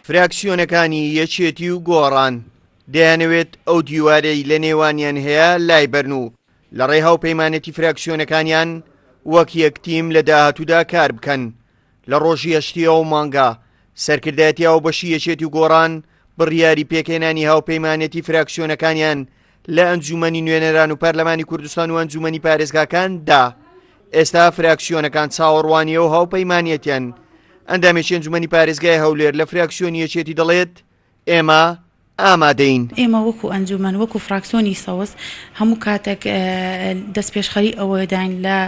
فراکسیۆنەکانی یەکێتی و گۆڕان دەیانەوێت ئەو دیوارەی لە نێوانیان هەیە لای بەرن و لە ڕێی هاوپەیمانەتی فراکسیۆنەکانیان وەک یەکتیم لە داهاتوودا کار بکەن. لە ڕۆژی هەشتیەوە و مانگا سەرکردایەتی ئەو بەشی یەکێتی و گۆڕان بڕیاری پێکهێنانی هاوپەیمانەتی فراکسیۆنەکانیان لە ئەنجومەنی نوێنەران و پەرلەمانی کوردستان و ئەنجومەنی پارێزگاکان دا. ئێستا فراکسیۆنەکان چاوەڕوانیە و هاوپەیمانیەتیان. ئەندامێکی ئەنجومەنی پارێزگای هەولێر لە فراکسیۆنی یەکێتی دەڵێت ئێمە ئامادەین. ئێمە وەکو ئەنجومەن وەکو فراکسیۆنی سەوز هەموو کاتێک دەست پێشخەری ئەوەداین لە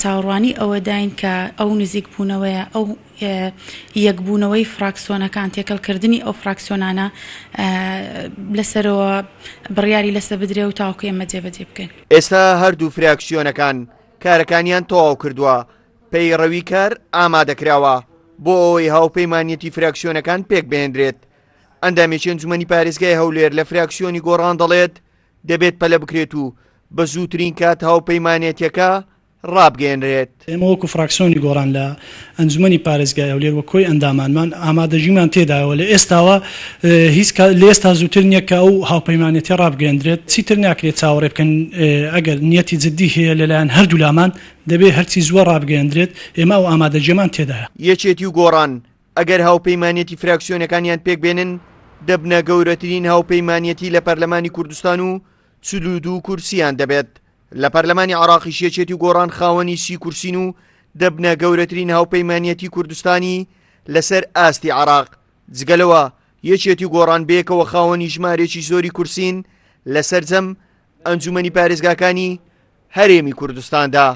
چاوەڕوانی ئەوەداین کە ئەو نزیک بوونەوەیە ئەو یەکبوونەوەی فراکسیۆنەکان تێکەڵکردنی ئەو فراکسیۆنانە لەسەرەوە بڕیاری لەسەر بدرێ و تاوەکو ئێمە جێبەجێ بکەین. ئێستا هەردوو فراکسیۆنەکان کارەکانیان تەواو کردووە، پەیڕەوی کار ئامادەکراوە بۆ ئەوەی هاوپەیمانیەتی فراکسیۆنەکان پێک بهێنرێت. ئەندامێکی ئەنجومەنی پارێزگای هەولێر لە فراکسیۆنی گۆڕان دەڵێت دەبێت پەلە بکرێت و بە زووترین کات هاوپەیمانێتیەکە ڕابگەێنرێت. ئێمە وەکو فراکسیۆنی گۆڕان لە ئەنجومەنی پارێزگای هەولێر وە کۆی ئەندامانمان ئامادەژیمان تێدایەوە لە ئێستاوە هیچ لە ئێستا زووتر نییە کە ئەو هاوپەیمانێتی ڕابگەێنرێت. چیتر ناکرێت چاوەڕێ بکەن ئەگەر نیەتی جددی هەیە لەلایەن هەردوو لامان دەبێت هەرچی زووە ڕابگەێنرێت. ئێمە ئەو ئامادەجێمان تێدایە. یەکێتی و گۆڕان ئەگەر هاوپەیمانیەتی فراکسیۆنەکانیان پێک بێنن دەبنە گەورەترین هاوپەیمانیەتی لە پەرلەمانی کوردستان و 42 کورسیان دەبێت. لە پەرلەمانی عراقیش یەکێتی و گۆڕان خاوەنی 30 کورسین و دەبنە گەورەترین هاوپەیمانیەتی کوردستانی لەسەر ئاستی عراق. جگەلەوە یەکێتی و گۆڕان بێکەوە خاوەنی ژمارێکی زۆری کورسین لەسەر جەم ئەنجومەنی پارێزگاکانی هەرێمی کوردستاندا.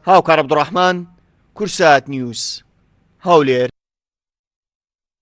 هاوکار عەبدوڕەحمان، کورسات نیوز، هەولێر.